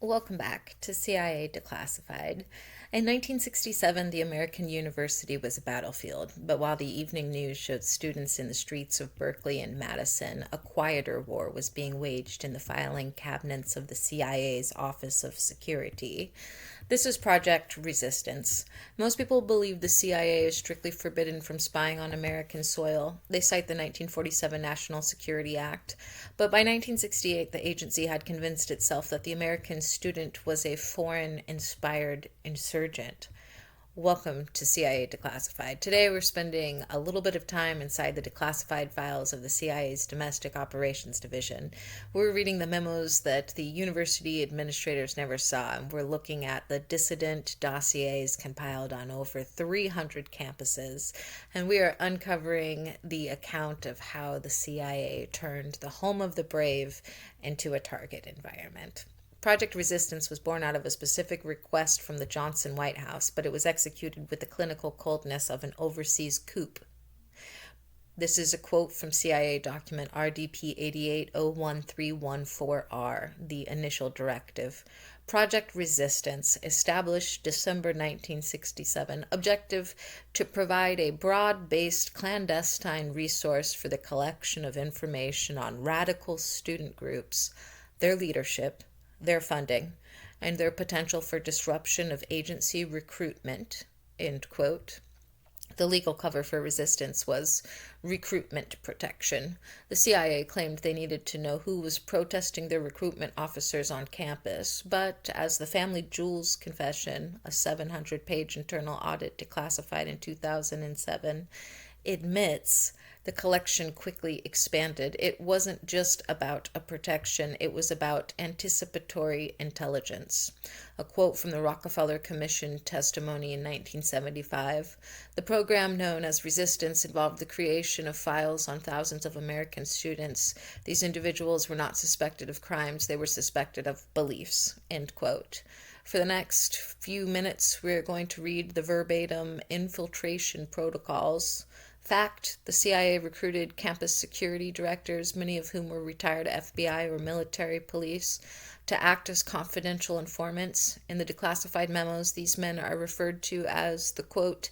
Welcome back to CIA Declassified. In 1967, the American university was a battlefield, but while the evening news showed students in the streets of Berkeley and Madison, a quieter war was being waged in the filing cabinets of the CIA's Office of Security. This is Project Resistance. Most people believe the CIA is strictly forbidden from spying on American soil. They cite the 1947 National Security Act. But by 1968, the agency had convinced itself that the American student was a foreign-inspired insurgent. Welcome to CIA Declassified. Today we're spending a little bit of time inside the declassified files of the CIA's Domestic Operations Division. We're reading the memos that the university administrators never saw, and we're looking at the dissident dossiers compiled on over 300 campuses, and we are uncovering the account of how the CIA turned the home of the brave into a target environment. Project Resistance was born out of a specific request from the Johnson White House, but it was executed with the clinical coldness of an overseas coup. This is a quote from CIA document RDP 88011314R, the initial directive. Project Resistance, established December 1967, objective to provide a broad-based clandestine resource for the collection of information on radical student groups, their leadership, their funding, and their potential for disruption of agency recruitment, end quote. The legal cover for resistance was recruitment protection. The CIA claimed they needed to know who was protesting their recruitment officers on campus, but as the Family Jewels Confession, a 700-page internal audit declassified in 2007, admits, the collection quickly expanded. It wasn't just about a protection, it was about anticipatory intelligence. A quote from the Rockefeller Commission testimony in 1975. The program known as Resistance involved the creation of files on thousands of American students. These individuals were not suspected of crimes, they were suspected of beliefs, end quote. For the next few minutes, we're going to read the verbatim infiltration protocols. Fact, the CIA recruited campus security directors, many of whom were retired FBI or military police, to act as confidential informants. In the declassified memos, these men are referred to as the, quote,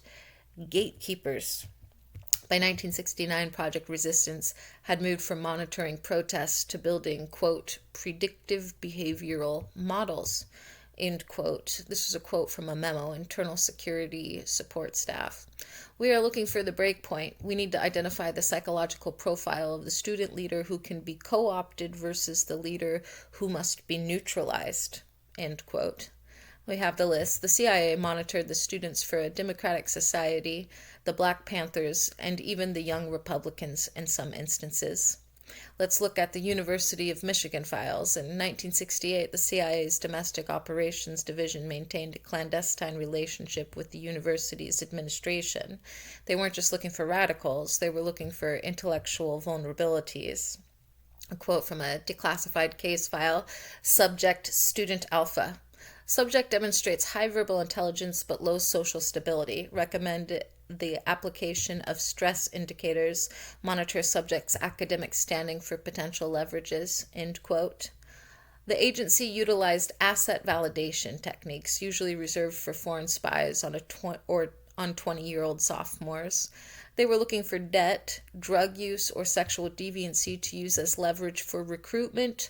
gatekeepers. By 1969, Project Resistance had moved from monitoring protests to building, quote, predictive behavioral models, end quote. This is a quote from a memo, Internal Security Support Staff. We are looking for the breakpoint. We need to identify the psychological profile of the student leader who can be co-opted versus the leader who must be neutralized, end quote. We have the list. The CIA monitored the students for a Democratic Society, the Black Panthers, and even the Young Republicans in some instances. Let's look at the University of Michigan files. In 1968, the CIA's Domestic Operations Division maintained a clandestine relationship with the university's administration. They weren't just looking for radicals, they were looking for intellectual vulnerabilities. A quote from a declassified case file, Subject Student Alpha. Subject demonstrates high verbal intelligence but low social stability. Recommend the application of stress indicators. Monitor subject's academic standing for potential leverages, end quote. The agency utilized asset validation techniques, usually reserved for foreign spies on 20-year-old sophomores. They were looking for debt, drug use, or sexual deviancy to use as leverage for recruitment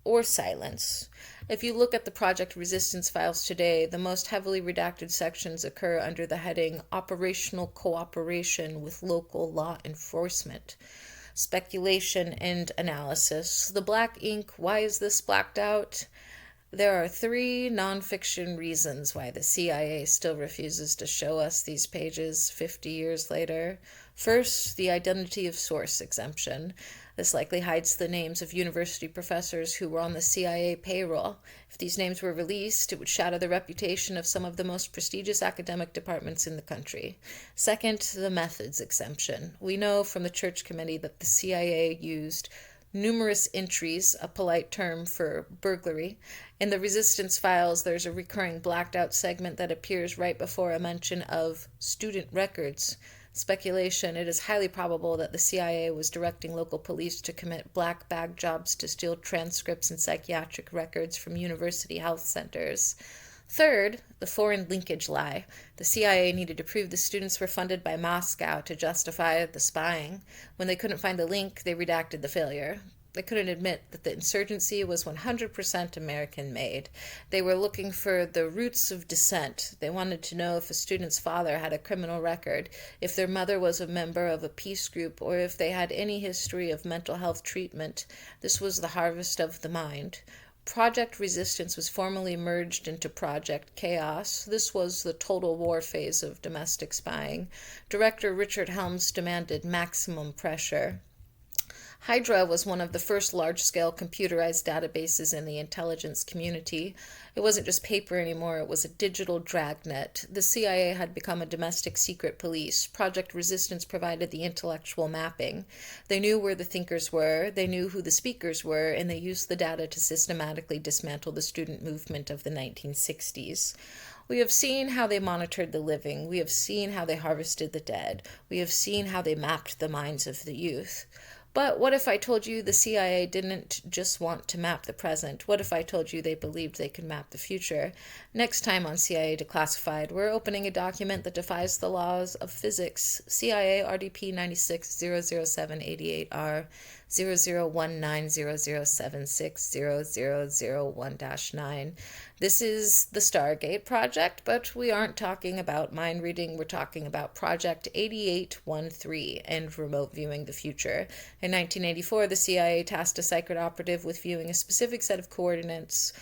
or silence. If you look at the Project Resistance files today, the most heavily redacted sections occur under the heading Operational Cooperation with Local Law Enforcement. Speculation and analysis. The black ink, why is this blacked out? There are 3 nonfiction reasons why the CIA still refuses to show us these pages 50 years later. First, the identity of source exemption. This likely hides the names of university professors who were on the CIA payroll. If these names were released, it would shatter the reputation of some of the most prestigious academic departments in the country. Second, the methods exemption. We know from the Church Committee that the CIA used numerous entries, a polite term for burglary. In the Resistance files, there's a recurring blacked out segment that appears right before a mention of student records. Speculation: it is highly probable that the CIA was directing local police to commit black bag jobs to steal transcripts and psychiatric records from university health centers. Third, the foreign linkage lie. The CIA needed to prove the students were funded by Moscow to justify the spying. When they couldn't find the link, they redacted the failure. They couldn't admit that the insurgency was 100% American made. They were looking for the roots of dissent. They wanted to know if a student's father had a criminal record, if their mother was a member of a peace group, or if they had any history of mental health treatment. This was the harvest of the mind. Project Resistance was formally merged into Project Chaos. This was the total war phase of domestic spying. Director Richard Helms demanded maximum pressure. HYDRA was one of the first large-scale computerized databases in the intelligence community. It wasn't just paper anymore, it was a digital dragnet. The CIA had become a domestic secret police. Project Resistance provided the intellectual mapping. They knew where the thinkers were, they knew who the speakers were, and they used the data to systematically dismantle the student movement of the 1960s. We have seen how they monitored the living. We have seen how they harvested the dead. We have seen how they mapped the minds of the youth. But what if I told you the CIA didn't just want to map the present? What if I told you they believed they could map the future? Next time on CIA Declassified, we're opening a document that defies the laws of physics. CIA RDP 96-00788R 001900760001-9. This is the Stargate Project, but we aren't talking about mind reading. We're talking about Project 8813 and remote viewing the future. In 1984, the CIA tasked a secret operative with viewing a specific set of coordinates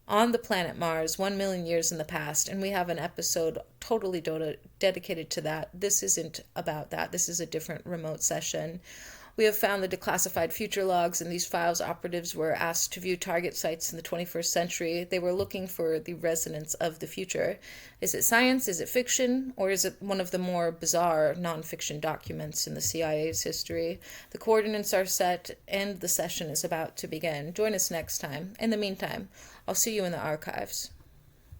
on the planet Mars 1 million years in the past, and we have an episode totally dedicated to that. This isn't about that. This is a different remote session. We have found the declassified future logs. In these files, operatives were asked to view target sites in the 21st century. They were looking for the resonance of the future. Is it science? Is it fiction? Or is it one of the more bizarre nonfiction documents in the CIA's history? The coordinates are set, and the session is about to begin. Join us next time. In the meantime, I'll see you in the archives.